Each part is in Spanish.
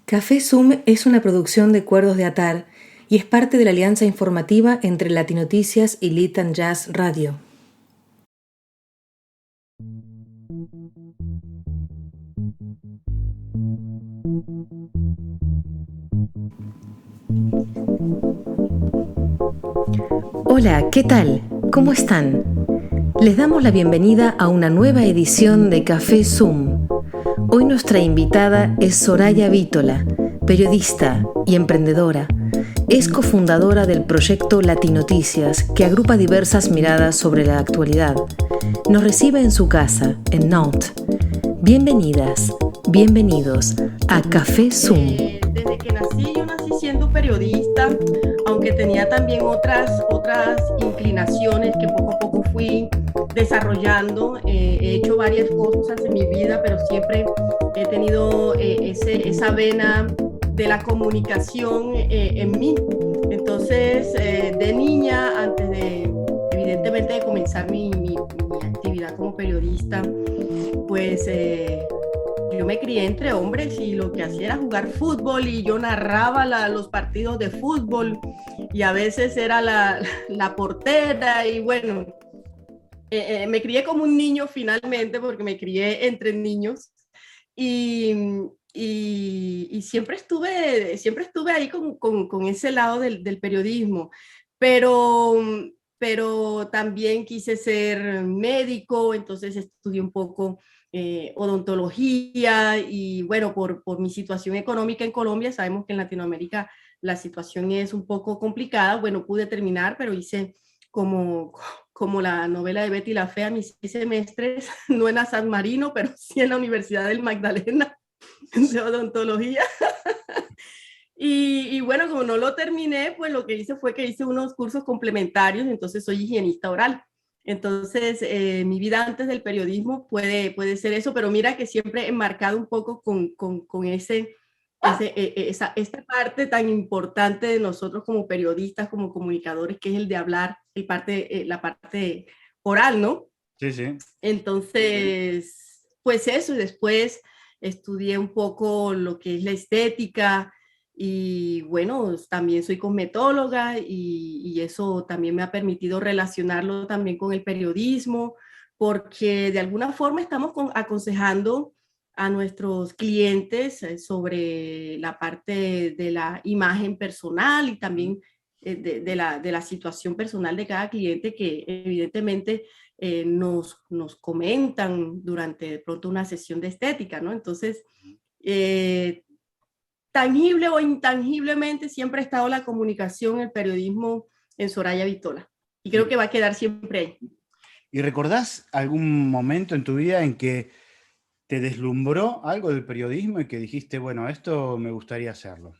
Café Zoom es una producción de Cuerdos de Atar y es parte de la alianza informativa entre Latinoticias y Litan Jazz Radio. Hola, ¿qué tal? ¿Cómo están? Les damos la bienvenida a una nueva edición de Café Zoom. Hoy nuestra invitada es Soraya Vítola, periodista y emprendedora. Es cofundadora del proyecto Latinoticias, que agrupa diversas miradas sobre la actualidad. Nos recibe en su casa, en Nantes. Bienvenidas, bienvenidos a Café Zoom. Desde que nací, yo nací siendo periodista, aunque tenía también otras inclinaciones que poco a poco fui desarrollando. He hecho varias cosas en mi vida, pero siempre he tenido esa vena de la comunicación en mí. Entonces, de niña, antes de, evidentemente, de comenzar mi actividad como periodista, pues yo me crié entre hombres y lo que hacía era jugar fútbol y yo narraba los partidos de fútbol y a veces era la portera y bueno, me crié como un niño finalmente porque me crié entre niños y, y siempre estuve ahí con ese lado del periodismo, pero, pero también quise ser médico, entonces estudié un poco odontología y bueno, por mi situación económica en Colombia, sabemos que en Latinoamérica la situación es un poco complicada, bueno, pude terminar, pero hice como, como la novela de Betty la Fea, mis 6 semestres, no en la San Marino, pero sí en la Universidad del Magdalena de odontología. Y bueno, como no lo terminé, pues lo que hice fue que hice unos cursos complementarios, entonces soy higienista oral. Entonces, mi vida antes del periodismo puede ser eso, pero mira que siempre enmarcado un poco con esta parte tan importante de nosotros como periodistas, como comunicadores, que es el de hablar, la parte oral, ¿no? Sí, sí. Entonces, pues eso, y después estudié un poco lo que es la estética y bueno, también soy cosmetóloga y eso también me ha permitido relacionarlo también con el periodismo, porque de alguna forma estamos aconsejando a nuestros clientes sobre la parte de la imagen personal y también de la situación personal de cada cliente que evidentemente nos comentan durante de pronto una sesión de estética, ¿no? Entonces, eh, tangible o intangiblemente siempre ha estado la comunicación, el periodismo en Soraya Vítola. Y creo que va a quedar siempre ahí. ¿Y recordás algún momento en tu vida en que te deslumbró algo del periodismo y que dijiste, bueno, esto me gustaría hacerlo?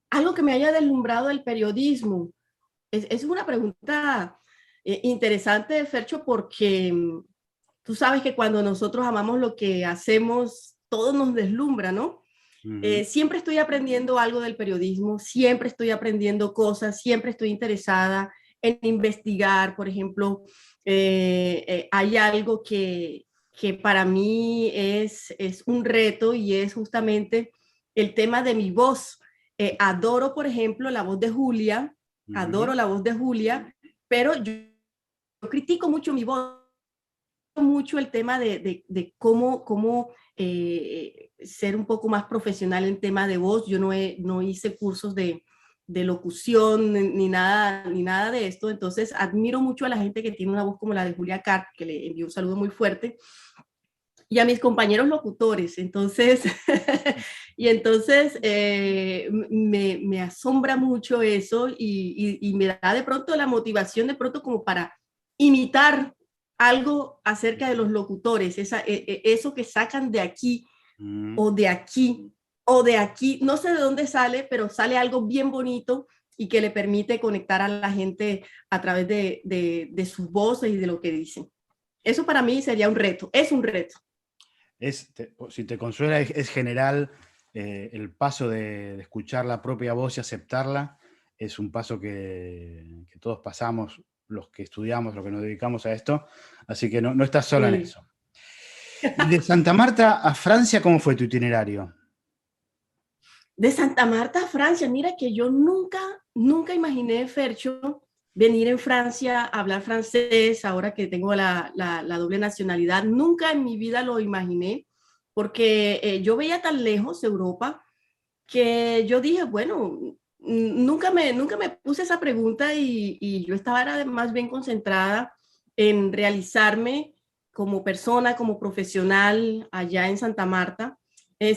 Algo que me haya deslumbrado el periodismo. Es una pregunta interesante, Fercho, porque tú sabes que cuando nosotros amamos lo que hacemos, todo nos deslumbra, ¿no? Siempre estoy aprendiendo algo del periodismo, siempre estoy aprendiendo cosas, siempre estoy interesada en investigar, por ejemplo, hay algo que para mí es un reto y es justamente el tema de mi voz. Adoro, por ejemplo, la voz de Julia, adoro la voz de Julia, pero yo critico mucho mi voz, mucho el tema de cómo ser un poco más profesional en tema de voz. Yo no hice cursos de locución ni nada de esto, entonces admiro mucho a la gente que tiene una voz como la de Julia Carp, que le envío un saludo muy fuerte, y a mis compañeros locutores. Entonces, y entonces me asombra mucho eso y me da de pronto la motivación de pronto como para imitar algo acerca de los locutores, eso que sacan de aquí o de aquí o de aquí, no sé de dónde sale, pero sale algo bien bonito y que le permite conectar a la gente a través de sus voces y de lo que dicen. Eso para mí sería un reto, es un reto. Si te consuela, es general el paso de escuchar la propia voz y aceptarla, es un paso que todos pasamos, los que estudiamos, los que nos dedicamos a esto, así que no estás sola en Sí. eso. Y de Santa Marta a Francia, ¿cómo fue tu itinerario? De Santa Marta a Francia, mira que yo nunca imaginé, Fercho, venir en Francia a hablar francés, ahora que tengo la doble nacionalidad. Nunca en mi vida lo imaginé, porque yo veía tan lejos Europa que yo dije, bueno, nunca me puse esa pregunta y yo estaba era más bien concentrada en realizarme como persona, como profesional allá en Santa Marta.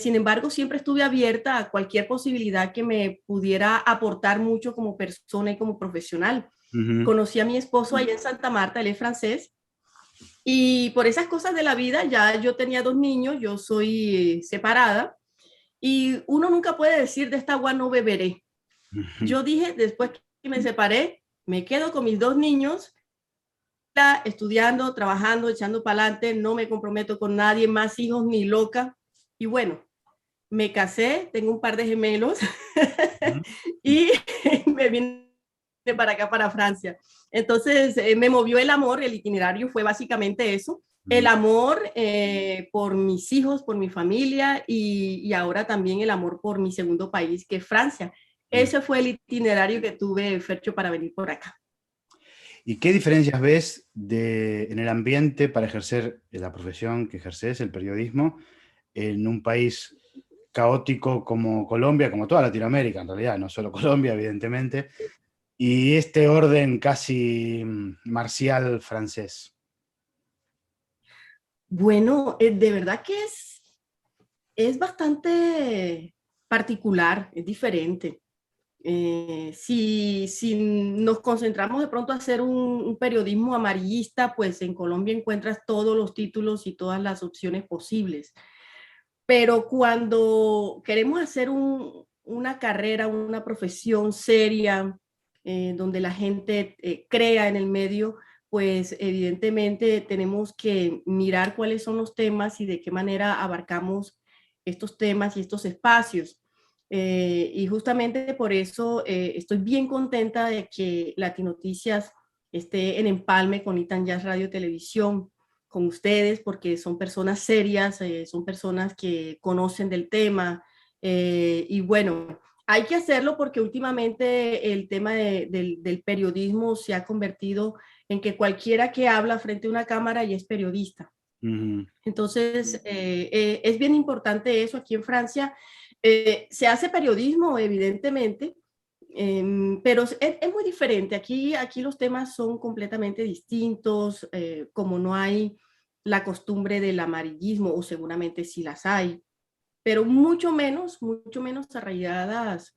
Sin embargo, siempre estuve abierta a cualquier posibilidad que me pudiera aportar mucho como persona y como profesional. Ujú. Conocí a mi esposo allá en Santa Marta, él es francés, y por esas cosas de la vida, ya yo tenía 2 niños, yo soy separada, y uno nunca puede decir de esta agua no beberé. Ujú. Yo dije, después que me separé, me quedo con mis 2 niños, estudiando, trabajando, echando para adelante, no me comprometo con nadie, más hijos ni loca. Y bueno, me casé, tengo un par de gemelos y me vine para acá, para Francia. Entonces me movió el amor, el itinerario fue básicamente eso, el Ujú. amor por mis hijos, por mi familia y ahora también el amor por mi segundo país, que es Francia. Ujú. Ese fue el itinerario que tuve, Fercho, para venir por acá. ¿Y qué diferencias ves en el ambiente para ejercer la profesión que ejerces, el periodismo, en un país caótico como Colombia, como toda Latinoamérica en realidad, no solo Colombia, evidentemente, y este orden casi marcial francés? Bueno, de verdad que es bastante particular, es diferente. Si nos concentramos de pronto a hacer un periodismo amarillista, pues en Colombia encuentras todos los títulos y todas las opciones posibles. Pero cuando queremos hacer una carrera, una profesión seria, donde la gente crea en el medio, pues evidentemente tenemos que mirar cuáles son los temas y de qué manera abarcamos estos temas y estos espacios. Y justamente por eso estoy bien contenta de que Latinoticias esté en empalme con Itan Jazz Radio Televisión, con ustedes, porque son personas serias, son personas que conocen del tema. Y bueno, hay que hacerlo porque últimamente el tema del periodismo se ha convertido en que cualquiera que habla frente a una cámara ya es periodista. Ujú. Entonces, es bien importante eso aquí en Francia. Se hace periodismo, evidentemente, pero es muy diferente. Aquí los temas son completamente distintos, como no hay la costumbre del amarillismo, o seguramente sí las hay, pero mucho menos arraigadas,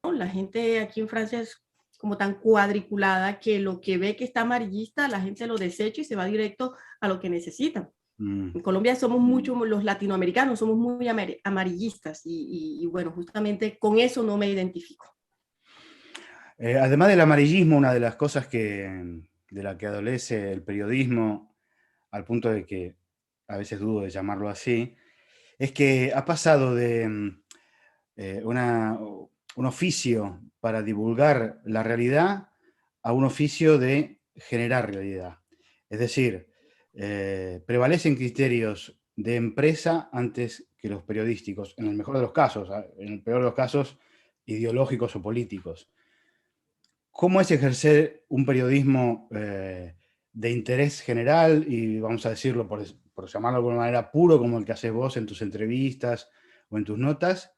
¿no? La gente aquí en Francia es como tan cuadriculada que lo que ve que está amarillista, la gente lo desecha y se va directo a lo que necesita. Mm. En Colombia somos mucho, los latinoamericanos somos muy amarillistas y bueno, justamente con eso no me identifico. Además del amarillismo, una de las cosas de la que adolece el periodismo, al punto de que a veces dudo de llamarlo así, es que ha pasado de un oficio para divulgar la realidad a un oficio de generar realidad. Es decir, prevalecen criterios de empresa antes que los periodísticos, en el mejor de los casos, en el peor de los casos, ideológicos o políticos. ¿Cómo es ejercer un periodismo de interés general y, vamos a decirlo, por llamarlo de alguna manera, puro, como el que haces vos en tus entrevistas o en tus notas,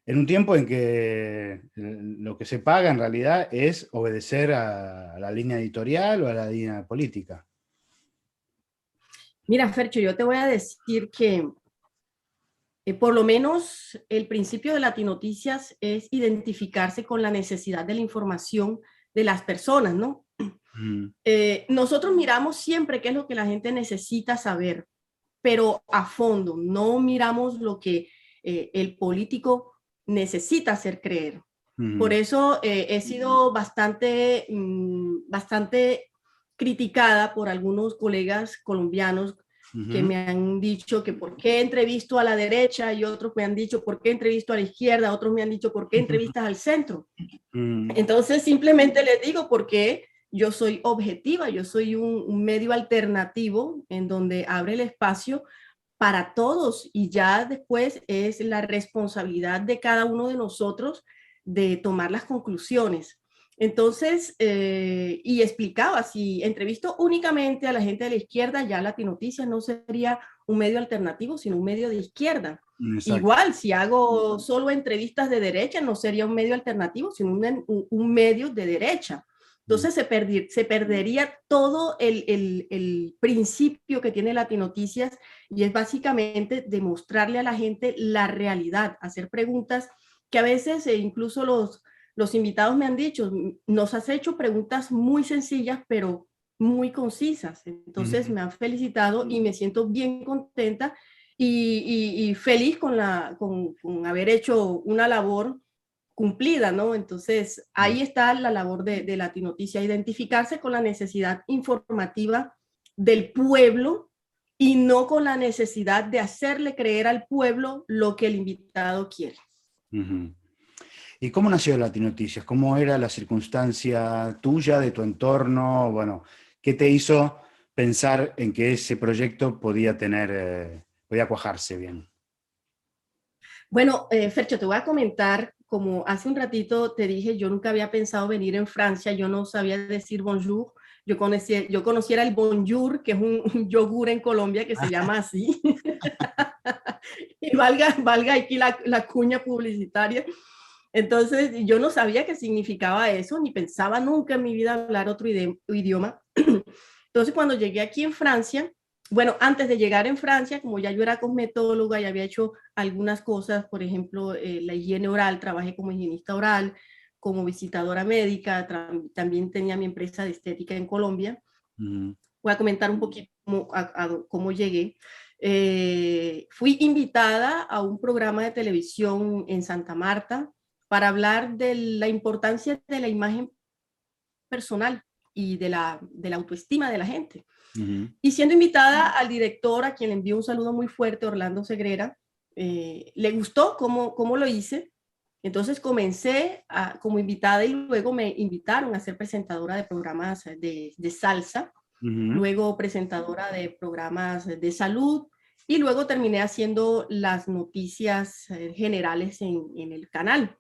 en un tiempo en que lo que se paga en realidad es obedecer a la línea editorial o a la línea política? Mira, Fercho, yo te voy a decir que por lo menos el principio de Latinoticias es identificarse con la necesidad de la información de las personas, ¿no? Mm. Nosotros miramos siempre qué es lo que la gente necesita saber, pero a fondo, no miramos lo que el político necesita hacer creer. Por Mm. eso he sido bastante criticada por algunos colegas colombianos que Mm. me han dicho que por qué entrevisto a la derecha y otros me han dicho por qué entrevisto a la izquierda, otros me han dicho por qué entrevistas al centro. Mm. Entonces simplemente les digo por qué yo soy objetiva, yo soy un medio alternativo en donde abre el espacio para todos y ya después es la responsabilidad de cada uno de nosotros de tomar las conclusiones. Entonces, y explicaba, si entrevisto únicamente a la gente de la izquierda, ya Latinoticias no sería un medio alternativo, sino un medio de izquierda. Exacto. Igual, si hago solo entrevistas de derecha, no sería un medio alternativo, sino un medio de derecha. Entonces se perdería todo el principio que tiene Latinoticias y es básicamente demostrarle a la gente la realidad, hacer preguntas que a veces incluso los invitados me han dicho, nos has hecho preguntas muy sencillas, pero muy concisas. Entonces me han felicitado y me siento bien contenta y feliz con haber hecho una labor cumplida, ¿no? Entonces, ahí está la labor de Latinoticia, identificarse con la necesidad informativa del pueblo y no con la necesidad de hacerle creer al pueblo lo que el invitado quiere. ¿Y cómo nació Latinoticias? ¿Cómo era la circunstancia tuya, de tu entorno? Bueno, ¿qué te hizo pensar en que ese proyecto podía cuajarse bien? Bueno, Fercho, te voy a comentar, como hace un ratito te dije, yo nunca había pensado venir en Francia, yo no sabía decir bonjour, yo conociera el bonjour, que es un yogur en Colombia que se llama así, y valga aquí la cuña publicitaria. Entonces, yo no sabía qué significaba eso, ni pensaba nunca en mi vida hablar otro idioma. Entonces, cuando llegué aquí en Francia, bueno, antes de llegar en Francia, como ya yo era cosmetóloga y había hecho algunas cosas, por ejemplo, la higiene oral, trabajé como higienista oral, como visitadora médica, también tenía mi empresa de estética en Colombia. Voy a comentar un poquito cómo llegué. Fui invitada a un programa de televisión en Santa Marta para hablar de la importancia de la imagen personal y de la autoestima de la gente. Y siendo invitada al director, a quien le envío un saludo muy fuerte, Orlando Segrera, le gustó cómo lo hice. Entonces comencé como invitada y luego me invitaron a ser presentadora de programas de salsa, luego presentadora de programas de salud y luego terminé haciendo las noticias generales en el canal.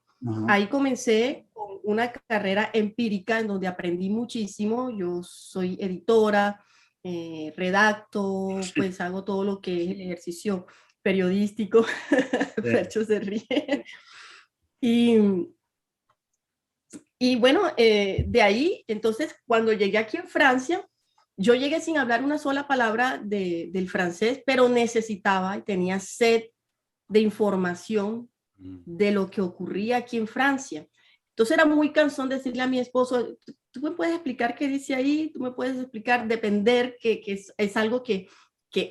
Ahí comencé con una carrera empírica en donde aprendí muchísimo. Yo soy editora, redacto, pues hago todo lo que es el ejercicio periodístico. Fercho se ríe. Y bueno, de ahí, entonces, cuando llegué aquí en Francia, yo llegué sin hablar una sola palabra del francés, pero necesitaba y tenía sed de información de lo que ocurría aquí en Francia. Entonces era muy cansón decirle a mi esposo, tú me puedes explicar qué dice ahí, tú me puedes explicar depender, que es algo que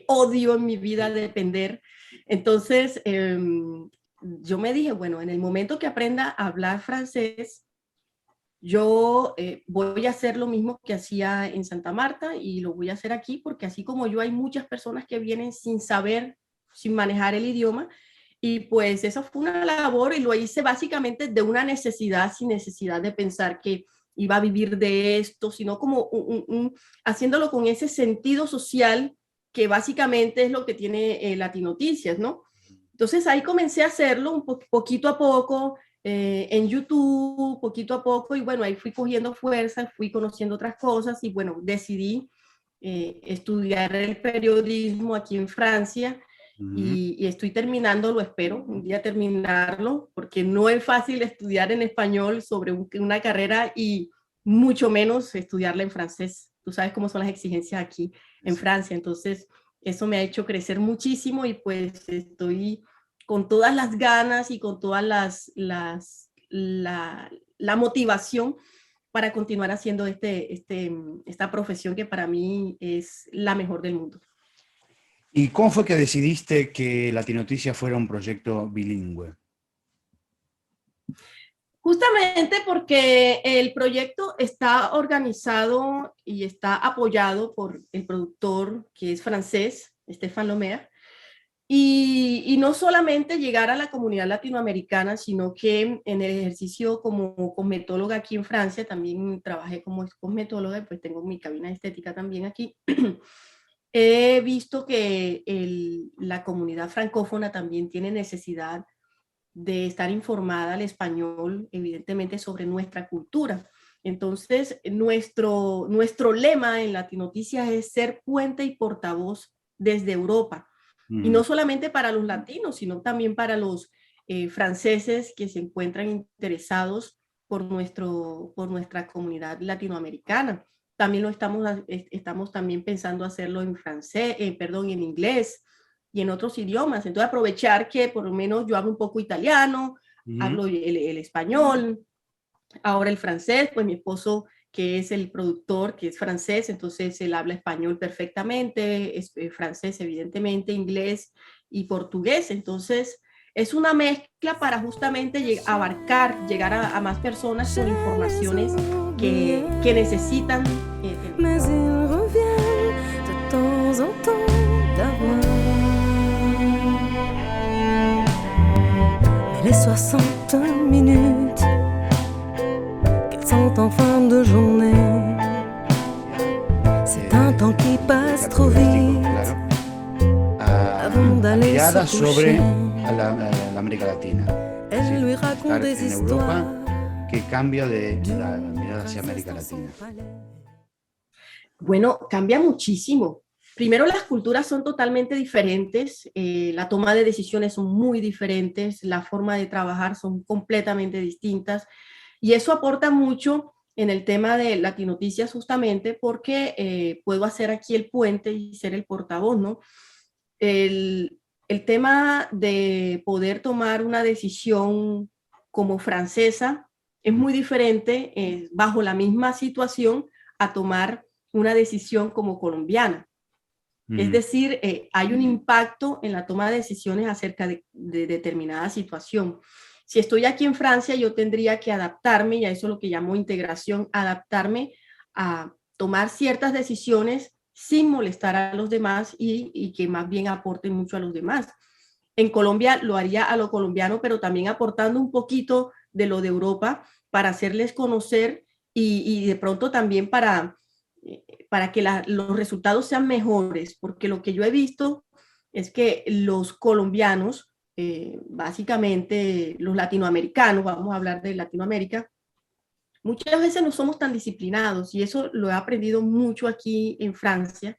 odio en mi vida, depender. Entonces yo me dije, bueno, en el momento que aprenda a hablar francés, yo voy a hacer lo mismo que hacía en Santa Marta y lo voy a hacer aquí porque así como yo hay muchas personas que vienen sin saber, sin manejar el idioma y pues eso fue una labor y lo hice básicamente de una necesidad, sin necesidad de pensar que iba a vivir de esto, sino como haciéndolo con ese sentido social que básicamente es lo que tiene Latinoticias, ¿no? Entonces ahí comencé a hacerlo poquito a poco, en YouTube, poquito a poco, y bueno, ahí fui cogiendo fuerza, fui conociendo otras cosas, y bueno, decidí estudiar el periodismo aquí en Francia, y estoy terminando, lo espero, un día terminarlo, porque no es fácil estudiar en español sobre una carrera, y mucho menos estudiarla en francés. Tú sabes cómo son las exigencias aquí en Francia, entonces eso me ha hecho crecer muchísimo, y pues estoy con todas las ganas y con todas la motivación para continuar haciendo esta profesión que para mí es la mejor del mundo. ¿Y cómo fue que decidiste que Latinoticia fuera un proyecto bilingüe? Justamente porque el proyecto está organizado y está apoyado por el productor que es francés, Stéphane Lemaire. Y no solamente llegar a la comunidad latinoamericana, sino que en el ejercicio como cosmetóloga aquí en Francia, también trabajé como cosmetóloga, pues tengo mi cabina de estética también aquí. He visto que la comunidad francófona también tiene necesidad de estar informada al español, evidentemente, sobre nuestra cultura. Entonces, nuestro lema en Latinoticias es ser puente y portavoz desde Europa. Y no solamente para los latinos, sino también para los franceses que se encuentran interesados por nuestra comunidad latinoamericana. También estamos también pensando hacerlo en francés, perdón, en inglés y en otros idiomas. Entonces aprovechar que por lo menos yo hablo un poco italiano, hablo el español, ahora el francés, pues mi esposo que es el productor, que es francés, entonces él habla español perfectamente, francés evidentemente, inglés y portugués. Entonces es una mezcla para justamente llegar a más personas con informaciones que necesitan. Mais ils reviennent de temps en temps d'avoir. Mais les 60 minutes qu'elles sont en fin de journée, c'est un temps qui passe trop vite avant d'aller se coucher. Sobre a la América Latina. Elle lui raconte des histoires que cambia de la mirada hacia América Latina. Bueno, cambia muchísimo. Primero, las culturas son totalmente diferentes, la toma de decisiones son muy diferentes, la forma de trabajar son completamente distintas y eso aporta mucho en el tema de Latinoticias justamente porque puedo hacer aquí el puente y ser el portavoz, ¿no? El tema de poder tomar una decisión como francesa es muy diferente bajo la misma situación a tomar una decisión como colombiana. Es decir, hay un impacto en la toma de decisiones acerca de determinada situación. Si estoy aquí en Francia, yo tendría que adaptarme, y a eso es lo que llamo integración, adaptarme a tomar ciertas decisiones sin molestar a los demás y que más bien aporten mucho a los demás. En Colombia lo haría a lo colombiano, pero también aportando un poquito de lo de Europa para hacerles conocer y de pronto también para que los resultados sean mejores, porque lo que yo he visto es que los colombianos, básicamente los latinoamericanos, vamos a hablar de Latinoamérica, muchas veces no somos tan disciplinados y eso lo he aprendido mucho aquí en Francia,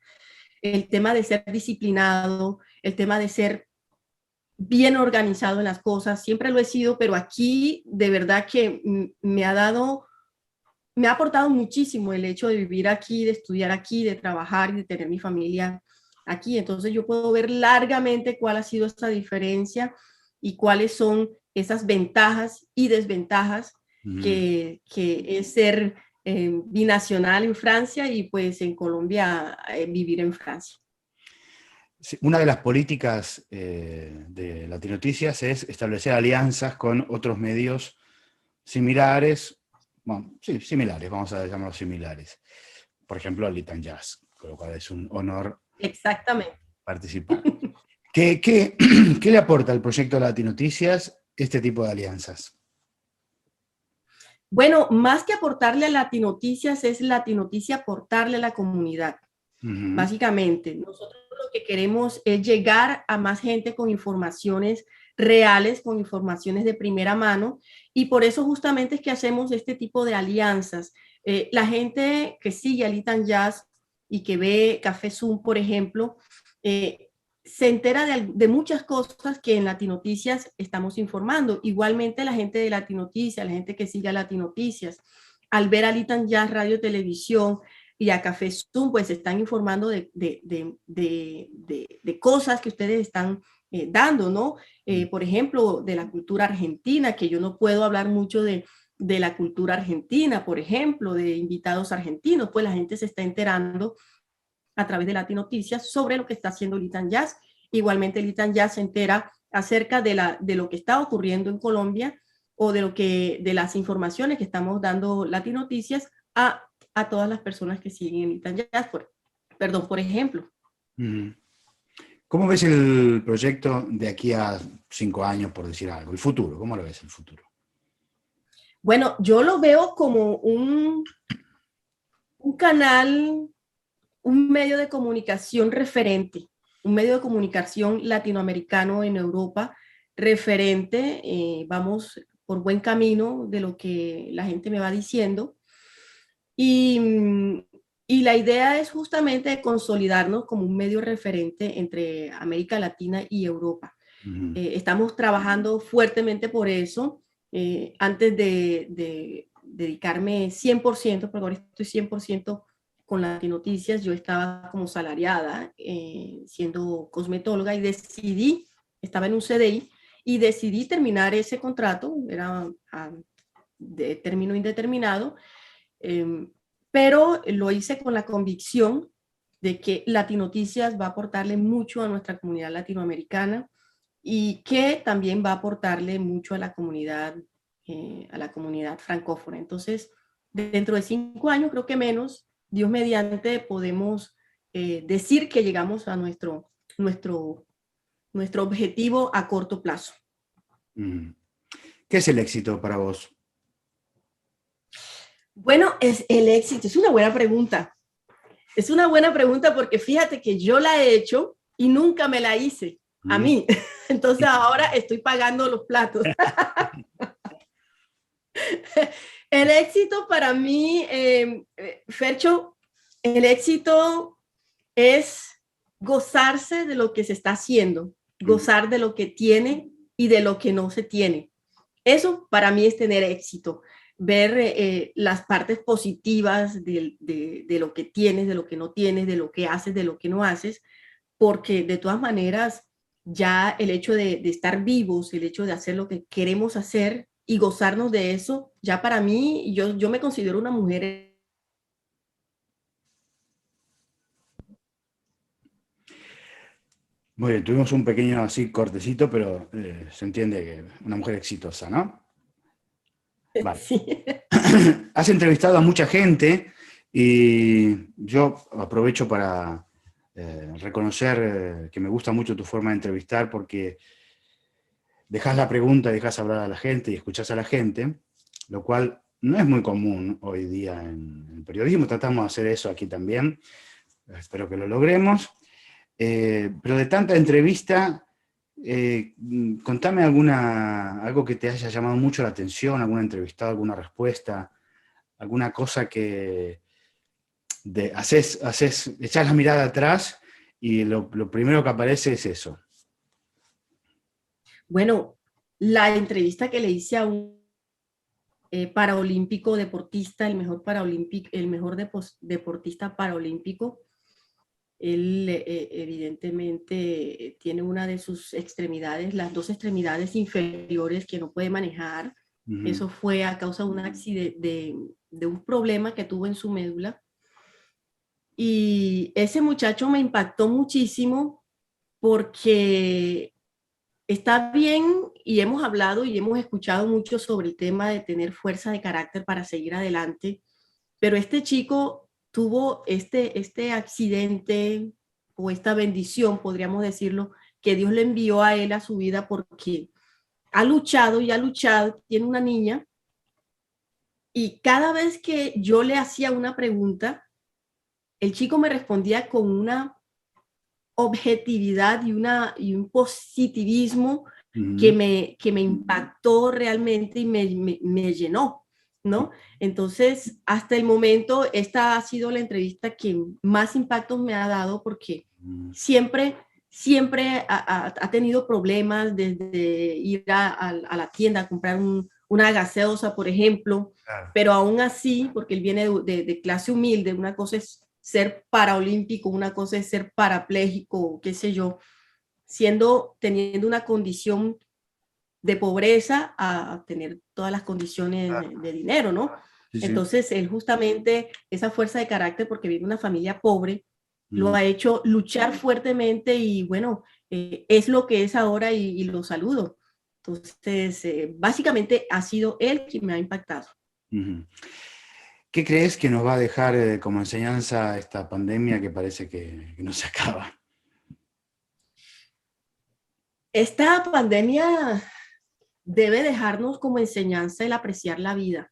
el tema de ser disciplinado, el tema de ser bien organizado en las cosas, siempre lo he sido, pero aquí de verdad que me ha aportado muchísimo el hecho de vivir aquí, de estudiar aquí, de trabajar y de tener mi familia aquí. Entonces yo puedo ver largamente cuál ha sido esta diferencia y cuáles son esas ventajas y desventajas que es ser binacional en Francia y pues en Colombia vivir en Francia. Una de las políticas de Latinoticias es establecer alianzas con otros medios similares, bueno, sí, similares, vamos a llamarlos similares. Por ejemplo, al Litan Jazz, con lo cual es un honor participar. ¿Qué le aporta al proyecto de Latinoticias este tipo de alianzas? Bueno, más que aportarle a Latinoticias, es Latinoticia aportarle a la comunidad. Básicamente, nosotros lo que queremos es llegar a más gente con informaciones reales, con informaciones de primera mano, y por eso justamente es que hacemos este tipo de alianzas. La gente que sigue a Litan Jazz y que ve Café Zoom, por ejemplo, se entera de muchas cosas que en Latinoticias estamos informando. Igualmente la gente de Latinoticias, la gente que sigue a Latinoticias, al ver a Litan Jazz Radio Televisión y a Café Zoom, pues están informando de cosas que ustedes están dando, ¿no? Por ejemplo, de la cultura argentina, que yo no puedo hablar mucho de la cultura argentina, por ejemplo, de invitados argentinos, pues la gente se está enterando a través de Latinoticias sobre lo que está haciendo Litan Jazz. Igualmente Litan Jazz se entera acerca de lo que está ocurriendo en Colombia o de las informaciones que estamos dando Latinoticias a todas las personas que siguen Litan Jazz, por ejemplo. ¿Cómo ves el proyecto de aquí a 5 años, por decir algo? El futuro, ¿cómo lo ves el futuro? Bueno, yo lo veo como un canal, un medio de comunicación referente, un medio de comunicación latinoamericano en Europa referente. Vamos por buen camino de lo que la gente me va diciendo. Y, y la idea es justamente consolidarnos como un medio referente entre América Latina y Europa. Estamos trabajando fuertemente por eso. Antes de dedicarme 100%, porque ahora estoy 100% con Latinoticias, yo estaba como salariada, siendo cosmetóloga, y decidí, estaba en un CDI, y decidí terminar ese contrato, era de término indeterminado, pero lo hice con la convicción de que Latinoticias va a aportarle mucho a nuestra comunidad latinoamericana y que también va a aportarle mucho a la comunidad francófona. Entonces, dentro de 5 años, creo que menos, Dios mediante, podemos decir que llegamos a nuestro objetivo a corto plazo. ¿Qué es el éxito para vos? Bueno, es el éxito. Es una buena pregunta. Es una buena pregunta porque fíjate que yo la he hecho y nunca me la hice a mí. Entonces ahora estoy pagando los platos. El éxito para mí, Fercho, el éxito es gozarse de lo que se está haciendo, gozar de lo que tiene y de lo que no se tiene. Eso para mí es tener éxito, ver las partes positivas de lo que tienes, de lo que no tienes, de lo que haces, de lo que no haces, porque de todas maneras ya el hecho de estar vivos, el hecho de hacer lo que queremos hacer y gozarnos de eso, ya para mí, yo me considero una mujer. Muy bien, tuvimos un pequeño así cortecito, pero se entiende que una mujer exitosa, ¿no? Vale. Sí. Has entrevistado a mucha gente y yo aprovecho para reconocer que me gusta mucho tu forma de entrevistar porque dejas la pregunta, dejas hablar a la gente y escuchás a la gente, lo cual no es muy común hoy día en el periodismo. Tratamos de hacer eso aquí también. Espero que lo logremos. Pero de tanta entrevista, contame algo que te haya llamado mucho la atención, alguna entrevistada, alguna respuesta, alguna cosa que echás la mirada atrás y lo primero que aparece es eso. Bueno, la entrevista que le hice a un paraolímpico deportista, el mejor deportista paraolímpico, él evidentemente tiene una de sus extremidades, las 2 extremidades inferiores que no puede manejar. Eso fue a causa de un accidente, de un problema que tuvo en su médula. Y ese muchacho me impactó muchísimo porque está bien, y hemos hablado y hemos escuchado mucho sobre el tema de tener fuerza de carácter para seguir adelante, pero este chico tuvo este accidente o esta bendición, podríamos decirlo, que Dios le envió a él a su vida porque ha luchado y ha luchado, tiene una niña, y cada vez que yo le hacía una pregunta, el chico me respondía con una objetividad y un positivismo que me impactó realmente y me llenó, ¿no? Entonces, hasta el momento, esta ha sido la entrevista que más impactos me ha dado porque siempre ha tenido problemas desde ir a la tienda a comprar una gaseosa, por ejemplo, claro. Pero aún así, porque él viene de clase humilde, una cosa es ser paraolímpico, una cosa es ser parapléjico, qué sé yo, teniendo una condición de pobreza a tener todas las condiciones de dinero, ¿no? Sí, entonces, sí. Él justamente, esa fuerza de carácter, porque viene de una familia pobre, lo ha hecho luchar fuertemente y bueno, es lo que es ahora y lo saludo. Entonces, básicamente ha sido él quien me ha impactado. ¿Qué crees que nos va a dejar como enseñanza esta pandemia que parece que no se acaba? Esta pandemia debe dejarnos como enseñanza el apreciar la vida,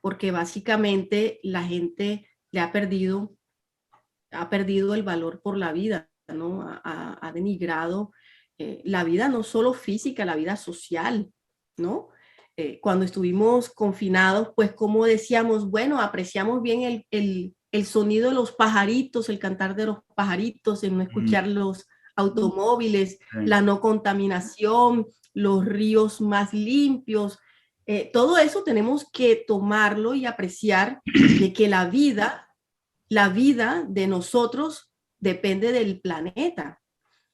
porque básicamente la gente le ha perdido el valor por la vida, ¿no? Ha denigrado la vida no solo física, la vida social, ¿no? Cuando estuvimos confinados, pues como decíamos, bueno, apreciamos bien el sonido de los pajaritos, el cantar de los pajaritos, el no escuchar los automóviles, Sí. la no contaminación, los ríos más limpios. Todo eso tenemos que tomarlo y apreciar de que la vida de nosotros depende del planeta.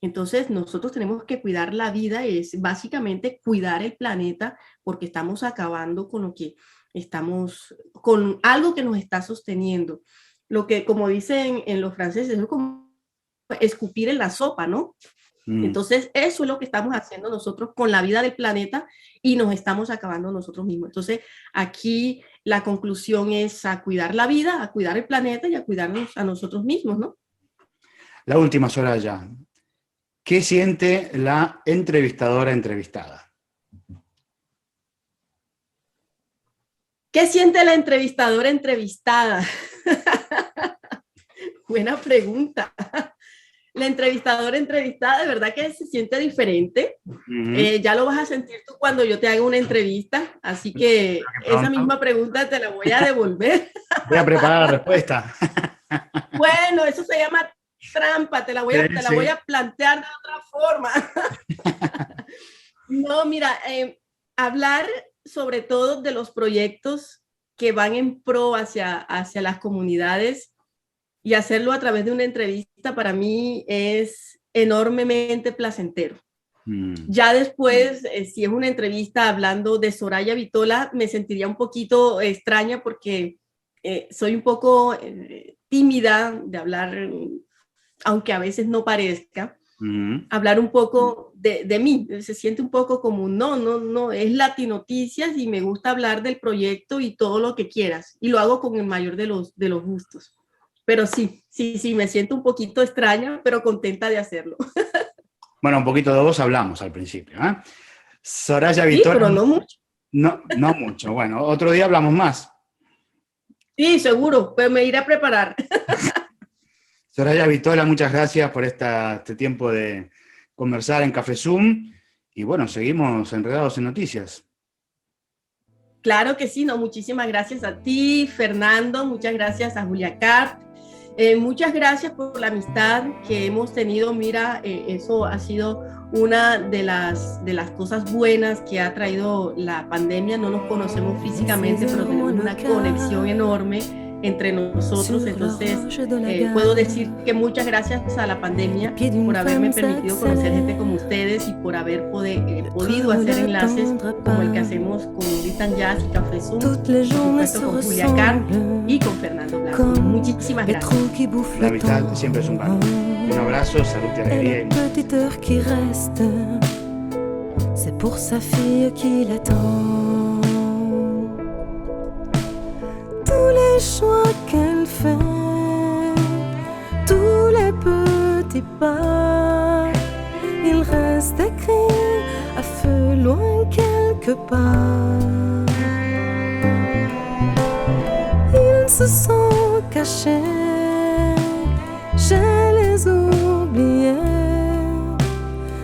Entonces, nosotros tenemos que cuidar la vida, es básicamente cuidar el planeta porque estamos acabando con lo que estamos, con algo que nos está sosteniendo. Lo que, como dicen en los franceses, es como escupir en la sopa, ¿no? Mm. Entonces, eso es lo que estamos haciendo nosotros con la vida del planeta y nos estamos acabando nosotros mismos. Entonces, aquí la conclusión es a cuidar la vida, a cuidar el planeta y a cuidarnos a nosotros mismos, ¿no? La última, Soraya. ¿Qué siente la entrevistadora entrevistada? ¿Qué siente la entrevistadora entrevistada? Buena pregunta. La entrevistadora entrevistada, de verdad que se siente diferente. Ya lo vas a sentir tú cuando yo te haga una entrevista, así que esa misma pregunta te la voy a devolver. Voy a preparar la respuesta. Bueno, eso se llama trampa, te la voy a plantear de otra forma. No, mira, hablar sobre todo de los proyectos que van en pro hacia las comunidades y hacerlo a través de una entrevista para mí es enormemente placentero. Ya después, si es una entrevista hablando de Soraya Vitola, me sentiría un poquito extraña porque soy un poco tímida de hablar, aunque a veces no parezca, hablar un poco de mí. Se siente un poco como, no, es Latinoticias y me gusta hablar del proyecto y todo lo que quieras. Y lo hago con el mayor de los gustos. Pero sí, me siento un poquito extraña, pero contenta de hacerlo. Bueno, un poquito de vos hablamos al principio, ¿eh? Soraya Sí, Vitola. pero no mucho. No, no mucho. Bueno, otro día hablamos más. Sí, seguro, pero me iré a preparar. Soraya Vitola, muchas gracias por este tiempo de conversar en Café Zoom. Y bueno, seguimos enredados en noticias. Claro que sí, no, muchísimas gracias a ti, Fernando, muchas gracias a Julia Cart, muchas gracias por la amistad que hemos tenido. Mira, eso ha sido una de las cosas buenas que ha traído la pandemia. No nos conocemos físicamente, pero tenemos una conexión enorme entre nosotros. Entonces, puedo decir que muchas gracias a la pandemia por haberme permitido conocer gente como ustedes y por haber podido hacer enlaces como el que hacemos con Britan Jazz y Café Zoom, por supuesto con Julia Carr y con Fernando Blanco. Muchísimas gracias. La amistad siempre es un valor. Un abrazo, salud y alegría. Petite heure qui reste, c'est pour sa fille qui l'attend. Tous les choix qu'elle fait, tous les petits pas, ils restent écrits à feu loin quelque part. Ils se sont cachés, je les oubliés,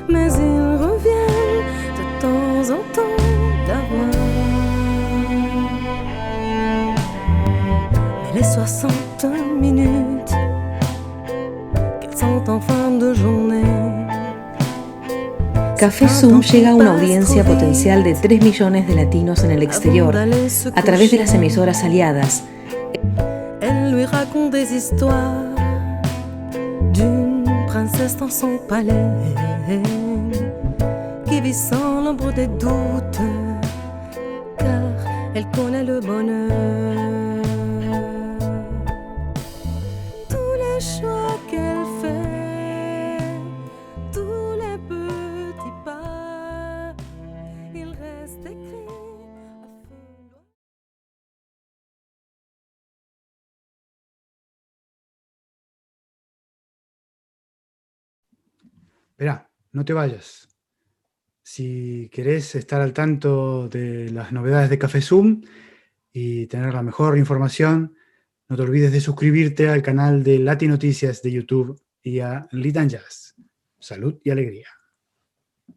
mais ils reviennent de temps en temps d'avoir. Mais les 60 minutes qu'elles sont en fin de journée. Café Zoom llega a una audiencia potencial de 3 millones de latinos en el exterior a través de las emisoras aliadas. Elle lui raconte des histoires d'une princesse dans son palais qui vit sans l'ombre des doutes car elle connaît le bonheur. Tous les choix qu'elle fait, tous les petits pas, ils restent écrits à feu. Esperá, no te vayas. Si querés estar al tanto de las novedades de Café Zoom y tener la mejor información, no te olvides de suscribirte al canal de Lati Noticias de YouTube y a Lit and Jazz. Salud y alegría.